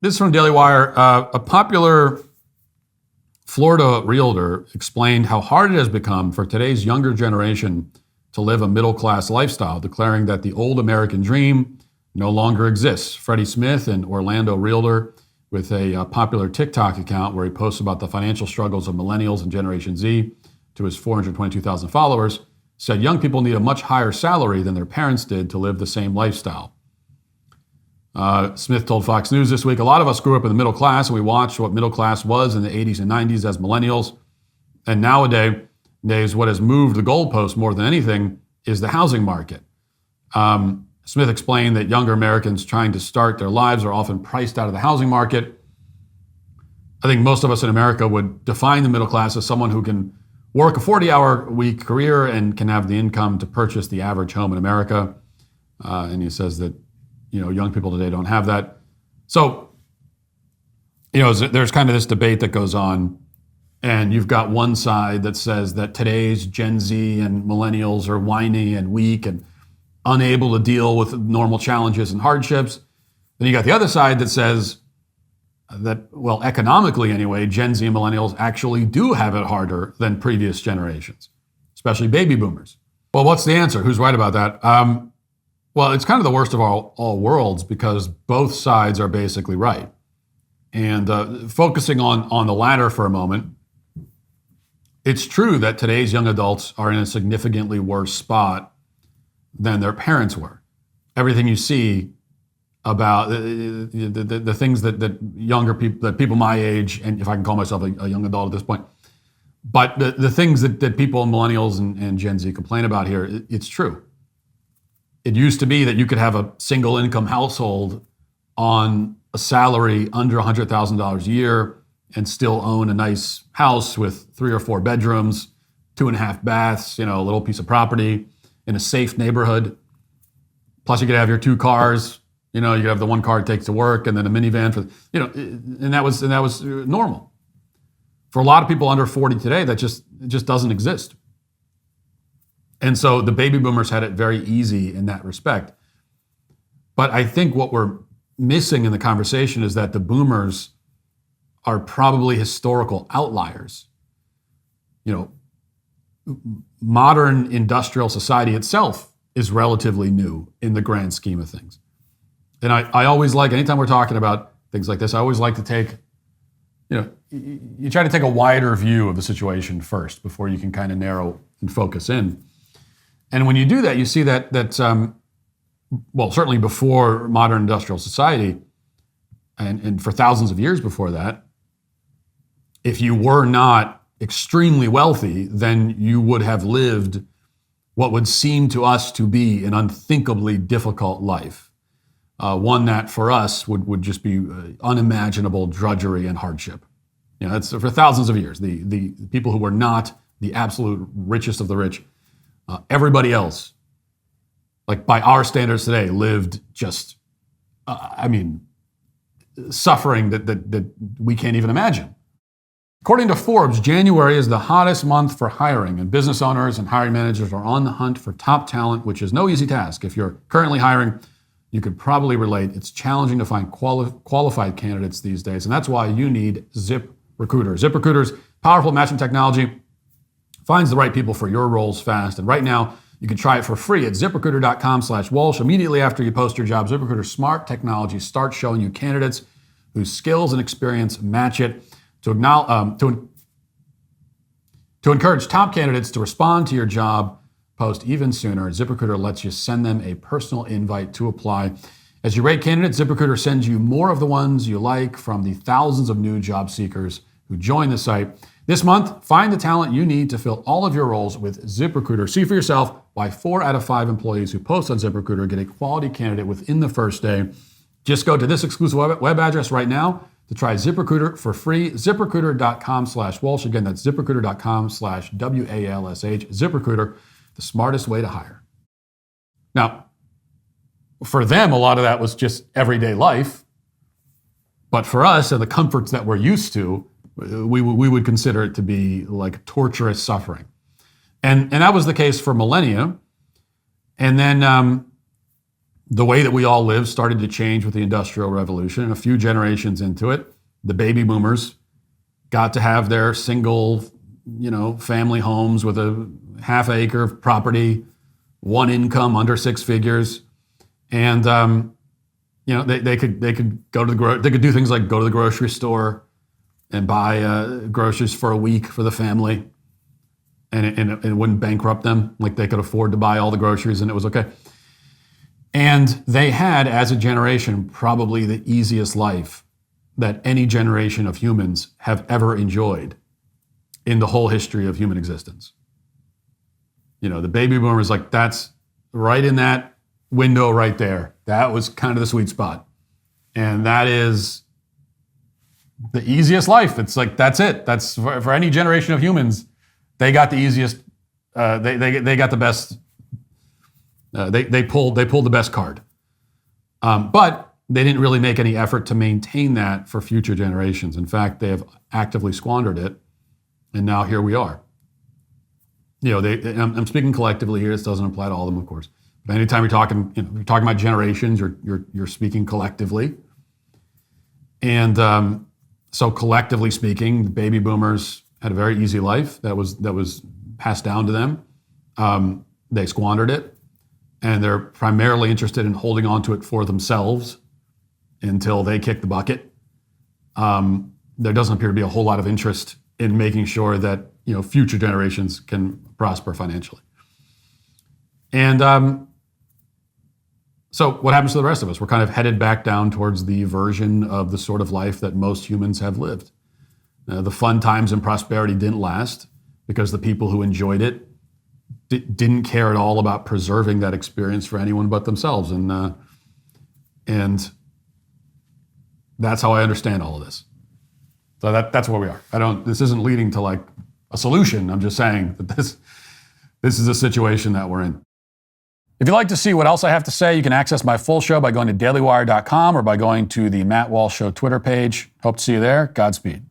This is from Daily Wire. A popular Florida realtor explained how hard it has become for today's younger generation to live a middle-class lifestyle, declaring that the old American dream no longer exists. Freddie Smith, an Orlando realtor with a popular TikTok account where he posts about the financial struggles of millennials and Generation Z to his 422,000 followers, said young people need a much higher salary than their parents did to live the same lifestyle. Smith told Fox News this week, a lot of us grew up in the middle class and we watched what middle class was in the 80s and 90s as millennials. And nowadays, what has moved the goalpost more than anything is the housing market. Smith explained that younger Americans trying to start their lives are often priced out of the housing market. I think most of us in America would define the middle class as someone who can work a 40-hour-week career and can have the income to purchase the average home in America. And he says that young people today don't have that. So, there's kind of this debate that goes on, and you've got one side that says that today's Gen Z and millennials are whiny and weak and unable to deal with normal challenges and hardships. Then you got the other side that says that, well, economically anyway, Gen Z and millennials actually do have it harder than previous generations, especially baby boomers. Well, what's the answer? Who's right about that? Well, it's kind of the worst of all worlds because both sides are basically right. And focusing on the latter for a moment, it's true that today's young adults are in a significantly worse spot than their parents were. Everything you see about the things that younger people, that people my age, and if I can call myself a young adult at this point, but the things that people, millennials and Gen Z complain about here, it's true. It used to be that you could have a single income household on a salary under $100,000 a year and still own a nice house with 3 or 4 bedrooms, 2.5 baths, a little piece of property in a safe neighborhood. Plus you could have your 2 cars, you could have the one car it takes to work and then a minivan and that was normal. For a lot of people under 40 today, that just doesn't exist. And so the baby boomers had it very easy in that respect. But I think what we're missing in the conversation is that the boomers are probably historical outliers. Modern industrial society itself is relatively new in the grand scheme of things. And I always like, anytime we're talking about things like this, I always like to take, you try to take a wider view of the situation first before you can kind of narrow and focus in. And when you do that, you see that certainly before modern industrial society, and for thousands of years before that, if you were not extremely wealthy, then you would have lived what would seem to us to be an unthinkably difficult life, one that for us would just be unimaginable drudgery and hardship. That's for thousands of years. The people who were not the absolute richest of the rich, everybody else, like by our standards today, lived just, suffering that we can't even imagine. According to Forbes, January is the hottest month for hiring, and business owners and hiring managers are on the hunt for top talent, which is no easy task. If you're currently hiring, you could probably relate. It's challenging to find qualified candidates these days, and that's why you need ZipRecruiter. ZipRecruiter's powerful matching technology finds the right people for your roles fast. And right now, you can try it for free at ZipRecruiter.com/Walsh. Immediately after you post your job, ZipRecruiter's smart technology starts showing you candidates whose skills and experience match it. To encourage top candidates to respond to your job post even sooner, ZipRecruiter lets you send them a personal invite to apply. As you rate candidates, ZipRecruiter sends you more of the ones you like from the thousands of new job seekers who join the site. This month, find the talent you need to fill all of your roles with ZipRecruiter. See for yourself why 4 out of 5 employees who post on ZipRecruiter get a quality candidate within the first day. Just go to this exclusive web address right now to try ZipRecruiter for free. ZipRecruiter.com/Walsh. Again, that's ZipRecruiter.com/WALSH. ZipRecruiter, the smartest way to hire. Now, for them, a lot of that was just everyday life. But for us and the comforts that we're used to, we would consider it to be like torturous suffering. And that was the case for millennia. And then the way that we all live started to change with the Industrial Revolution. And a few generations into it, the baby boomers got to have their single, family homes with a half acre of property, one income under six figures, and they could go to they could do things like go to the grocery store and buy groceries for a week for the family, and it wouldn't bankrupt them. Like they could afford to buy all the groceries, and it was okay. And they had, as a generation, probably the easiest life that any generation of humans have ever enjoyed in the whole history of human existence. The baby boomers, like that's right in that window right there. That was kind of the sweet spot. And that is the easiest life. It's like, that's it. That's for any generation of humans, they got the easiest, they got the best, they pulled the best card. But they didn't really make any effort to maintain that for future generations. In fact, they have actively squandered it. And now here we are. I'm speaking collectively here. This doesn't apply to all of them, of course. But anytime you're talking about generations, you're speaking collectively. And so collectively speaking, the baby boomers had a very easy life that was passed down to them. They squandered it, and they're primarily interested in holding on to it for themselves until they kick the bucket. There doesn't appear to be a whole lot of interest in making sure that future generations can prosper financially. And so what happens to the rest of us? We're kind of headed back down towards the version of the sort of life that most humans have lived. The fun times and prosperity didn't last because the people who enjoyed it didn't care at all about preserving that experience for anyone but themselves. And that's how I understand all of this. So that's where we are. This isn't leading to like a solution. I'm just saying that this is a situation that we're in. If you'd like to see what else I have to say, you can access my full show by going to dailywire.com or by going to the Matt Walsh Show Twitter page. Hope to see you there. Godspeed.